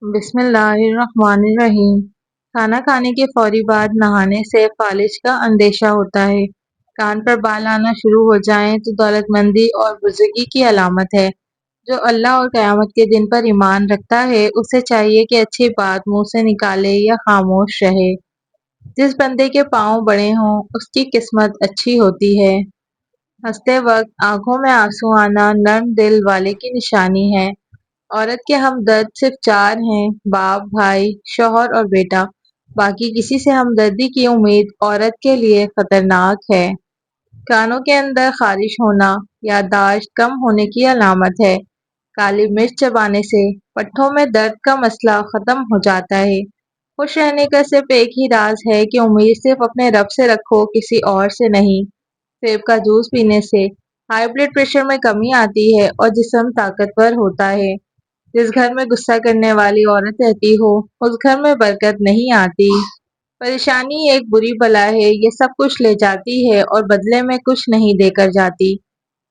बिस्मिल्लाहिर्रहमानिर्रहीम। खाना खाने के फौरी बाद नहाने से फालिज का अंदेशा होता है। कान पर बाल आना शुरू हो जाएं तो दौलतमंदी और बुजुर्गी की अलामत है। जो अल्लाह और क़यामत के दिन पर ईमान रखता है उसे चाहिए कि अच्छी बात मुंह से निकाले या खामोश रहे। जिस बंदे के पाँव बड़े हों उसकी किस्मत अच्छी होती है। हंसते वक्त आंखों में आंसू आना नर्म दिल वाले की निशानी है। औरत के हमदर्द सिर्फ चार हैं: बाप, भाई, शौहर और बेटा। बाकी किसी से हमदर्दी की उम्मीद औरत के लिए खतरनाक है। कानों के अंदर खारिश होना याददाश्त कम होने की अलामत है। काली मिर्च चबाने से पट्ठों में दर्द का मसला खत्म हो जाता है। खुश रहने का सिर्फ एक ही राज है कि उम्मीद सिर्फ अपने रब से रखो, किसी और से नहीं। सेब का जूस पीने से हाई ब्लड प्रेशर में कमी आती है और जिस्म ताकतवर होता है। जिस घर में गुस्सा करने वाली औरत रहती हो उस घर में बरकत नहीं आती। परेशानी एक बुरी बला है, ये सब कुछ ले जाती है और बदले में कुछ नहीं देकर जाती।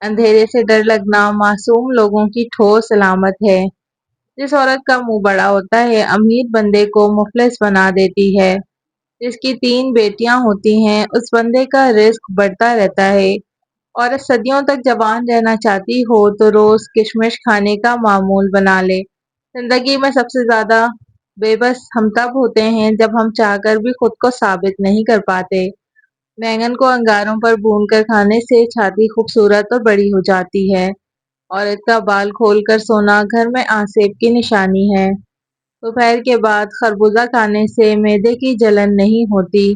अंधेरे से डर लगना मासूम लोगों की ठोस अलामत है। जिस औरत का मुंह बड़ा होता है अमीर बंदे को मुफलिस बना देती है। जिसकी 3 बेटियां होती हैं उस बंदे का रिस्क बढ़ता रहता है। औरत सदियों तक जवान रहना चाहती हो तो रोज किशमिश खाने का मामूल बना ले। जिंदगी में सबसे ज्यादा बेबस हम तब होते हैं जब हम चाहकर भी खुद को साबित नहीं कर पाते। बैंगन को अंगारों पर भूनकर खाने से छाती खूबसूरत और बड़ी हो जाती है। औरत का बाल खोलकर सोना घर में आसेब की निशानी है। दोपहर के बाद खरबूजा खाने से मैदे की जलन नहीं होती।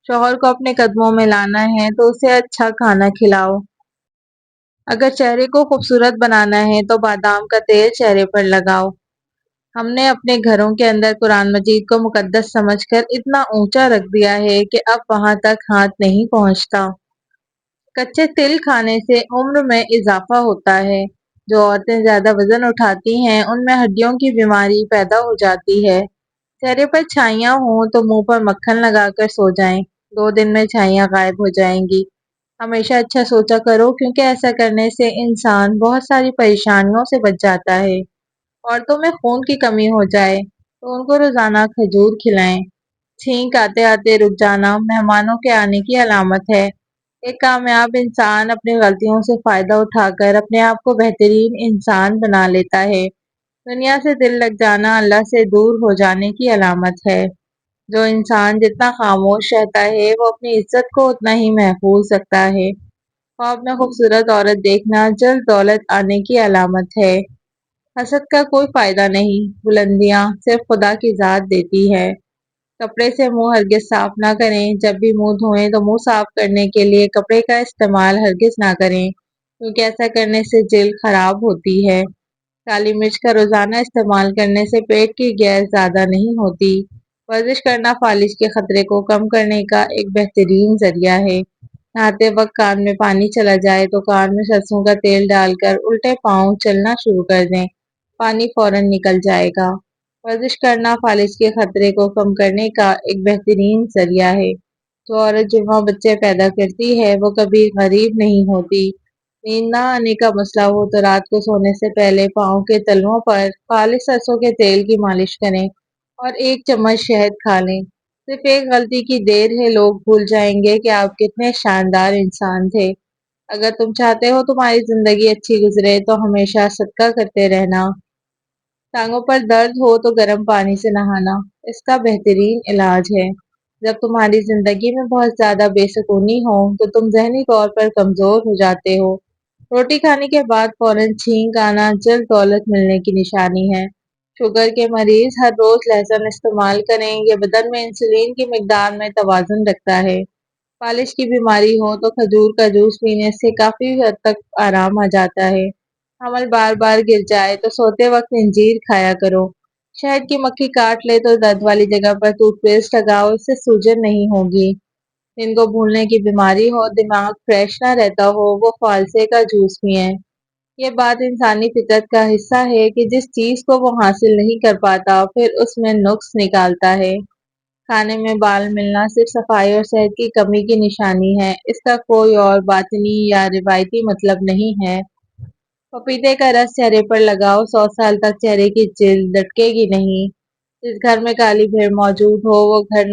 शौहर को अपने कदमों में लाना है तो उसे अच्छा खाना खिलाओ। अगर चेहरे को खूबसूरत बनाना है तो बादाम का तेल चेहरे पर लगाओ। हमने अपने घरों के अंदर कुरान मजीद को मुकद्दस समझकर इतना ऊंचा रख दिया है कि अब वहां तक हाथ नहीं पहुंचता। कच्चे तिल खाने से उम्र में इजाफा होता है। जो औरतें ज्यादा वजन उठाती हैं उनमें हड्डियों की बीमारी पैदा हो जाती है। चेहरे पर छाइयाँ हों तो मुंह पर मक्खन लगाकर सो जाएं। 2 दिन में छाइयाँ गायब हो जाएंगी। हमेशा अच्छा सोचा करो क्योंकि ऐसा करने से इंसान बहुत सारी परेशानियों से बच जाता है। औरतों में खून की कमी हो जाए तो उनको रोजाना खजूर खिलाएं। छींक आते आते रुक जाना मेहमानों के आने की अलामत है। एक कामयाब इंसान अपनी गलतियों से फायदा उठाकर अपने आप को बेहतरीन इंसान बना लेता है। दुनिया से दिल लग जाना अल्लाह से दूर हो जाने की अलामत है। जो इंसान जितना खामोश रहता है वो अपनी इज्जत को उतना ही महफूज रखता है। ख्वाब में खूबसूरत औरत देखना जल्द दौलत आने की अलामत है। हसद का कोई फायदा नहीं, बुलंदियां सिर्फ खुदा की जात देती है। कपड़े से मुंह हरगिज साफ ना करें। जब भी मुंह धोएं तो मुंह साफ करने के लिए कपड़े का इस्तेमाल हरगिज ना करें क्योंकि ऐसा करने से जिल्द खराब होती है। काली मिर्च का रोजाना इस्तेमाल करने से पेट की गैस ज्यादा नहीं होती। वर्जिश करना फालिज के खतरे को कम करने का एक बेहतरीन जरिया है। नहाते वक्त कान में पानी चला जाए तो कान में सरसों का तेल डालकर उल्टे पांव चलना शुरू कर दें, पानी फौरन निकल जाएगा। वर्जिश करना फालिज के खतरे को कम करने का एक बेहतरीन जरिया है। जो औरत जुड़वा बच्चे पैदा करती है वो कभी गरीब नहीं होती। नींद ना आने का मसला हो तो रात को सोने से पहले पाँव के तलवों पर खालिस सरसों के तेल की मालिश करें और 1 चम्मच शहद खा लें। सिर्फ एक गलती की देर है, लोग भूल जाएंगे कि आप कितने शानदार इंसान थे। अगर तुम चाहते हो तुम्हारी जिंदगी अच्छी गुजरे तो हमेशा सदका करते रहना। टांगों पर दर्द हो तो गर्म पानी से नहाना इसका बेहतरीन इलाज है। जब तुम्हारी जिंदगी में बहुत ज्यादा बेसुकूनी हो तो तुम जहनी तौर पर कमजोर हो जाते हो। रोटी खाने के बाद फौरन छींक आना जल्द दौलत मिलने की निशानी है। शुगर के मरीज हर रोज लहसुन इस्तेमाल करें, ये बदन में इंसुलिन की मिकदार में तवाज़ुन रखता है। फालिज की बीमारी हो तो खजूर का जूस पीने से काफी हद तक आराम आ जाता है। हमल बार बार गिर जाए तो सोते वक्त अंजीर खाया करो। शहद की मक्खी काट ले तो दर्द वाली जगह पर टूथपेस्ट लगाओ, इससे सूजन नहीं होगी। जिनको भूलने की बीमारी हो, दिमाग फ्रेश ना रहता हो, वो फालसे का जूस पिए। ये बात इंसानी फितरत का हिस्सा है कि जिस चीज को वो हासिल नहीं कर पाता फिर उसमें नुक्स निकालता है। खाने में बाल मिलना सिर्फ सफाई और सेहत की कमी की निशानी है, इसका कोई और बातनी या रिवायती मतलब नहीं है। पपीते का रस चेहरे पर लगाओ, 100 साल तक चेहरे की जिल्द लटकेगी नहीं। جس گھر میں کالی بھیڑ موجود ہو وہ گھر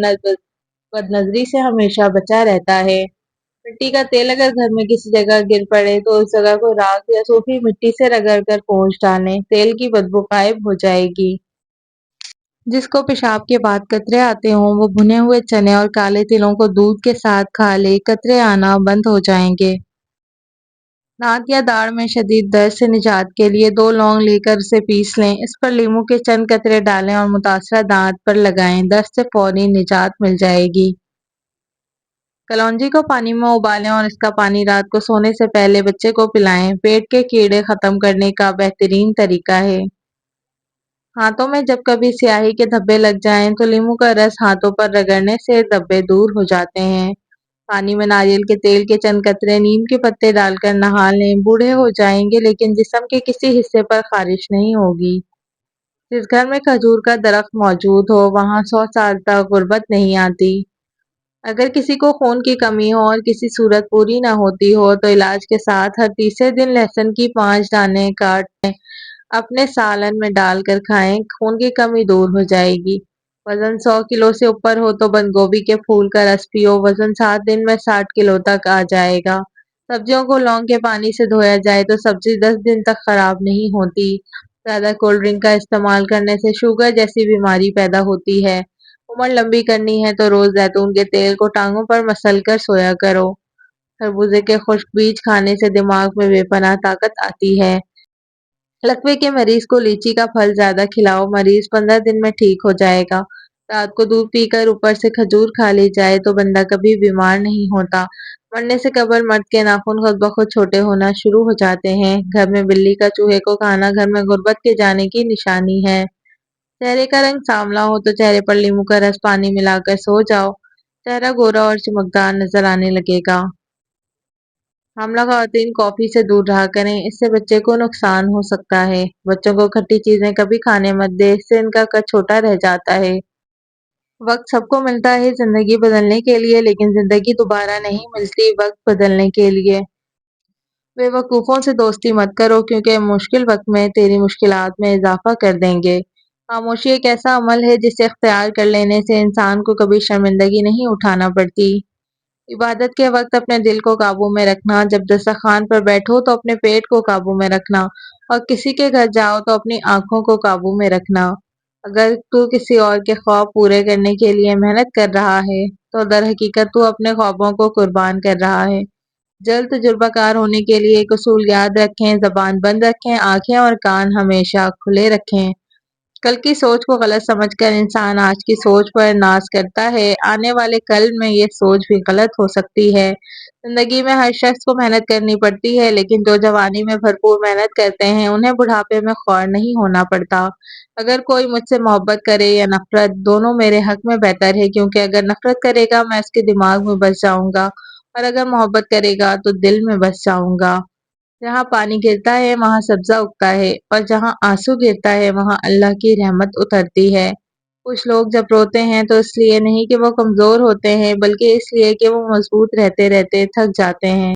بد نظری سے ہمیشہ بچا رہتا ہے۔ مٹی کا تیل اگر گھر میں کسی جگہ گر پڑے تو اس جگہ کو راکھ یا سوکھی مٹی سے رگڑ کر پوچھ ڈالیں، تیل کی بدبو غائب ہو جائے گی۔ جس کو پیشاب کے بعد قطرے آتے ہوں وہ بھنے ہوئے چنے اور کالے تلوں کو دودھ کے ساتھ کھا لے، قطرے آنا بند ہو جائیں گے۔ دانت یا داڑھ میں شدید درد سے نجات کے لیے 2 لونگ لے کر اسے پیس لیں، اس پر لیموں کے چند قطرے ڈالیں اور متاثرہ دانت پر لگائیں، درد سے فوری نجات مل جائے گی۔ کلونجی کو پانی میں ابالیں اور اس کا پانی رات کو سونے سے پہلے بچے کو پلائیں، پیٹ کے کیڑے ختم کرنے کا بہترین طریقہ ہے۔ ہاتھوں میں جب کبھی سیاہی کے دھبے لگ جائیں تو لیموں کا رس ہاتھوں پر رگڑنے سے دھبے دور ہو جاتے ہیں۔ پانی میں ناریل کے تیل کے چند قطرے نیم کے پتے ڈال کر نہا لیں، بوڑھے ہو جائیں گے لیکن جسم کے کسی حصے پر خارش نہیں ہوگی۔ جس گھر میں کھجور کا درخت موجود ہو وہاں 100 سال تک غربت نہیں آتی۔ اگر کسی کو خون کی کمی ہو اور کسی صورت پوری نہ ہوتی ہو تو علاج کے ساتھ ہر تیسرے دن لہسن کی 5 دانے کاٹ کر اپنے سالن میں ڈال کر کھائیں، خون کی کمی دور ہو جائے گی۔ وزن 100 کلو سے اوپر ہو تو بند گوبھی کے پھول کا رس پیو، وزن 7 دن میں 60 کلو تک آ جائے گا۔ سبزیوں کو لونگ کے پانی سے دھویا جائے تو سبزی 10 دن تک خراب نہیں ہوتی۔ زیادہ کولڈ ڈرنک کا استعمال کرنے سے شوگر جیسی بیماری پیدا ہوتی ہے۔ عمر لمبی کرنی ہے تو روز زیتون کے تیل کو ٹانگوں پر مسل کر سویا کرو۔ خربوزے کے خشک بیج کھانے سے دماغ میں بے پناہ طاقت آتی ہے۔ لکوے کے مریض کو لیچی کا پھل زیادہ کھلاؤ، مریض 15 دن میں ٹھیک ہو جائے گا۔ رات کو دودھ پی کر اوپر سے کھجور کھا لی جائے تو بندہ کبھی بیمار نہیں ہوتا۔ مرنے سے قبل مرد کے ناخن خود بخود چھوٹے ہونا شروع ہو جاتے ہیں۔ گھر میں بلی کا چوہے کو کھانا گھر میں غربت کے جانے کی نشانی ہے۔ چہرے کا رنگ سانولا ہو تو چہرے پر لیموں کا رس پانی ملا کر سو جاؤ، چہرہ گورا اور چمکدار نظر آنے لگے گا۔ حاملہ خواتین کافی سے دور رہا کریں، اس سے بچے کو نقصان ہو سکتا ہے۔ بچوں کو کھٹی چیزیں کبھی کھانے مت دیں، اس سے ان کا قد چھوٹا رہ جاتا ہے۔ وقت سب کو ملتا ہے زندگی بدلنے کے لیے، لیکن زندگی دوبارہ نہیں ملتی وقت بدلنے کے لیے۔ بے وقوفوں سے دوستی مت کرو کیونکہ مشکل وقت میں تیری مشکلات میں اضافہ کر دیں گے۔ خاموشی ایک ایسا عمل ہے جسے اختیار کر لینے سے انسان کو کبھی شرمندگی نہیں اٹھانا پڑتی۔ عبادت کے وقت اپنے دل کو قابو میں رکھنا، جب دسترخوان پر بیٹھو تو اپنے پیٹ کو قابو میں رکھنا، اور کسی کے گھر جاؤ تو اپنی آنکھوں کو قابو میں رکھنا۔ اگر تو کسی اور کے خواب پورے کرنے کے لیے محنت کر رہا ہے تو در حقیقت تو اپنے خوابوں کو قربان کر رہا ہے۔ جلد تجربہ کار ہونے کے لیے ایک اصول یاد رکھیں، زبان بند رکھیں، آنکھیں اور کان ہمیشہ کھلے رکھیں۔ کل کی سوچ کو غلط سمجھ کر انسان آج کی سوچ پر ناز کرتا ہے، آنے والے کل میں یہ سوچ بھی غلط ہو سکتی ہے۔ زندگی میں ہر شخص کو محنت کرنی پڑتی ہے، لیکن جو جوانی میں بھرپور محنت کرتے ہیں انہیں بڑھاپے میں خوار نہیں ہونا پڑتا۔ اگر کوئی مجھ سے محبت کرے یا نفرت، دونوں میرے حق میں بہتر ہے، کیونکہ اگر نفرت کرے گا میں اس کے دماغ میں بس جاؤں گا، اور اگر محبت کرے گا تو دل میں بس جاؤں گا۔ جہاں پانی گرتا ہے وہاں سبزہ اگتا ہے، اور جہاں آنسو گرتا ہے وہاں اللہ کی رحمت اترتی ہے۔ کچھ لوگ جب روتے ہیں تو اس لیے نہیں کہ وہ کمزور ہوتے ہیں، بلکہ اس لیے کہ وہ مضبوط رہتے رہتے تھک جاتے ہیں۔